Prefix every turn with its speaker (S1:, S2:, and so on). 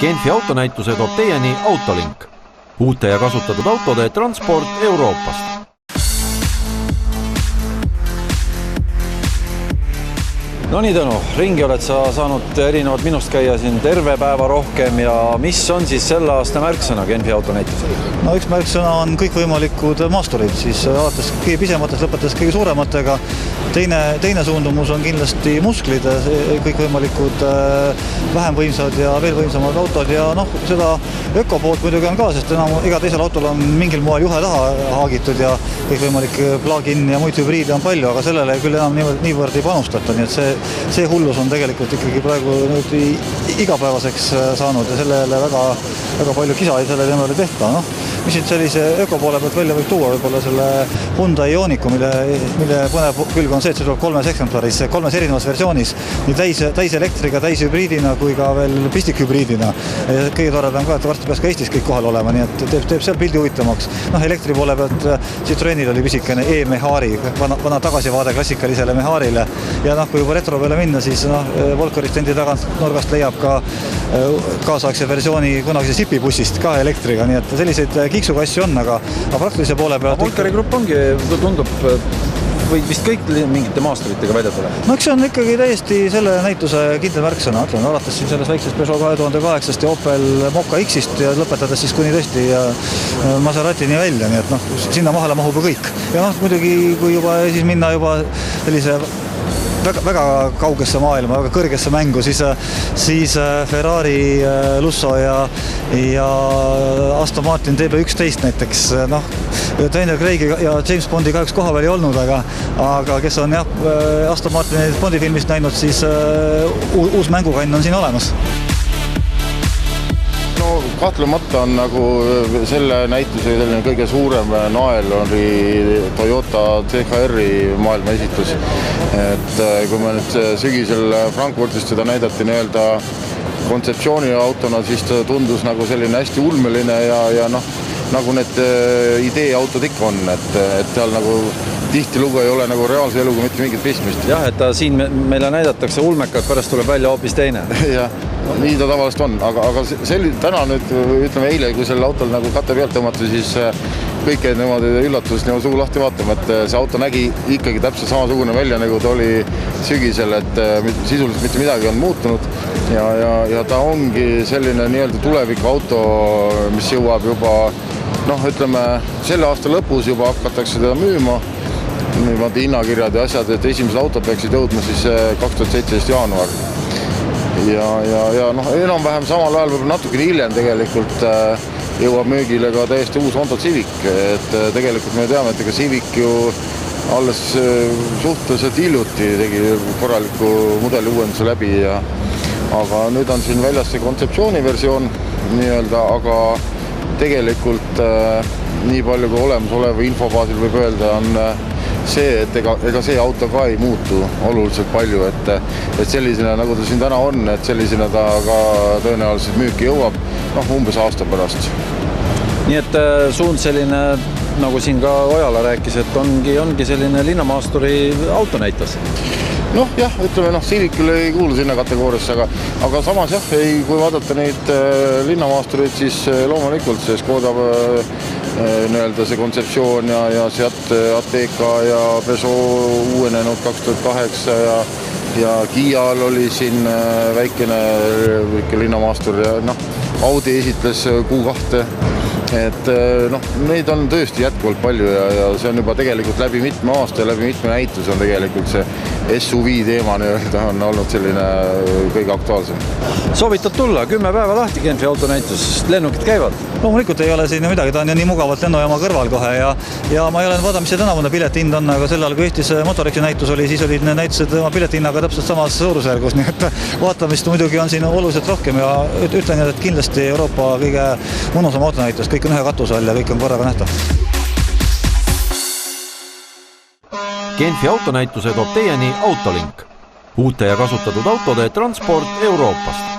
S1: Genfi autonäituse toob teieni Autolink. Uute ja kasutatud autode transport Euroopast. No nii Tõnu, ringi oled sa saanud erinevad minust käia siin terve päeva rohkem ja mis on siis selle aasta märksõna Genfi autonäitusel?
S2: No üks märksõna on kõikvõimalikud maasturid, siis alates kõige pisematest lõpetades kõige suurematega. Teine suundumus on kindlasti musklid, kõikvõimalikud vähem võimsad ja veel võimsamad autod ja seda ökopoolt muidugi on ka, sest iga teisel autol on mingil moel juhe taha haagitud ja kõikvõimalik plug-in ja muid hübriide on palju, aga sellele küll enam niivõrd ei panustata, nii et see hullus on tegelikult ikkagi praegu igapäevaseks saanud ja sellele väga palju kisa selle teemal ei tehta. Mis nüüd sellise ökopoole pealt välja võib tuua võib-olla selle Hyundai Ioniqu, mille põnev külg on see, et see tuleb kolmes erinevas versioonis, nii täiselektriga, täishübriidina kui ka veel pistikhübriidina. Kõige toredam ka, et varsti peaks ka Eestis kõik kohal olema, nii et teeb seal pildi huvitavamaks. Elektri poole pealt Citroenil oli pisikene e-Mehari, vana tagasivaade klassikalisele Meharile ja kui juba retro peale minna, siis Volkaristendi tagant nurgast leiab ka kaasaegse versiooni kunagise Sipi-bussist ka elektriga, nii et selliseid kiksukassi on, aga praktilise poole pealt...
S1: Volkari grupp ongi, tundub, või vist kõik mingite maasturitega välja tuleb?
S2: See on ikkagi täiesti selle näituse kindel märksõna, alates siin selles väiksest Peugeot 2008 ja Opel Mokka X-ist ja lõpetades siis kuni tõesti Maseratini välja, nii et sinna mahale mahub ju kõik. Ja muidugi, kui juba siis minna juba sellise väga kaugesse maailma, väga kõrgesse mängu, siis Ferrari Lusso ja Aston Martin DB11 näiteks. Daniel Craig ja James Bondi kahjuks koha veel ei olnud, aga kes on Aston Martini Bondi filmist näinud, siis uus mängukann on siin olemas.
S3: Kahtlemata on selle näituse kõige suurem nael oli Toyota CHR-i maailma esitus. Et kui me nüüd sügisel Frankfurtist seda näidati kontseptsiooni autona, siis ta tundus selline hästi ulmeline ja nagu need ideeautod ikka on, et seal tihtilugu ei ole reaalse eluga mitte mingit pistmist.
S1: Jah, et siin meile näidatakse ulmekalt, pärast tuleb välja hoopis teine.
S3: Jah, nii ta tavaliselt on, aga täna nüüd, ütleme eile, kui selle autol kate pealt tõmmati, siis kõik jäid niimoodi üllatusest suu lahti vaatama, et see auto nägi ikkagi täpselt samasugune välja, nagu ta oli sügisel, et sisuliselt mitte midagi on muutunud ja ta ongi selline tuleviku auto, mis jõuab juba, ütleme, selle aasta lõpus juba hakatakse teda müüma, hinnakirjad ja asjad, et esimesed autod peaksid jõudma siis 2017 jaanuar. Ja enam-vähem samal ajal võib natuke hiljem tegelikult jõuab müügile ka täiesti uus Honda Civic, et tegelikult me teame, et Civic ju alles suhteliselt hiljuti tegi korraliku mudeli uuenduse läbi, aga nüüd on siin väljas see kontseptsiooniversioon, aga tegelikult nii palju kui olemasoleva infobaasil võib öelda on see, et ega see auto ka ei muutu oluliselt palju, et sellisena, nagu ta siin täna on, et sellisena ta ka tõenäoliselt müüki jõuab umbes aasta pärast.
S1: Nii et suund selline, nagu siin ka Ojala rääkis, et ongi selline linnamaasturi autonäitus.
S3: Jah, ütleme, Civicul ei kuulu sinna kategooriasse, aga samas kui vaadata neid linnamaastureid, siis loomulikult see Škoda see kontseptsioon ja Seat Ateca ja Peugeot uuenenud 2008 ja Kial oli siin väikene linnamaastur ja Audi esitles Q2, et neid on tõesti jätkuvalt palju ja see on juba tegelikult läbi mitme aasta ja läbi mitme näitus on tegelikult see SUV teema on olnud selline kõige aktuaalsem.
S1: Soovitad tulla, 10 päeva lahti Genfi autonäitus, lennukid käivad?
S2: Loomulikult ei ole siin midagi, ta on ju nii mugavalt lennujaama kõrval kohe ja ma ei ole vaadanud, mis see tänavune piletihind on, aga sel ajal, kui Eestis Motorexi näitus oli, siis olid need näitused oma piletihinnaga täpselt samas suurusjärgus, nii et vaatamist muidugi on siin oluliselt rohkem ja ütlen, et kindlasti Euroopa kõige mõnusam autonäitus, kõik on ühe katuse all ja kõik on korraga nähtav.
S1: Genfi autonäituse toob teieni Autolink. Uute ja kasutatud autode transport Euroopast.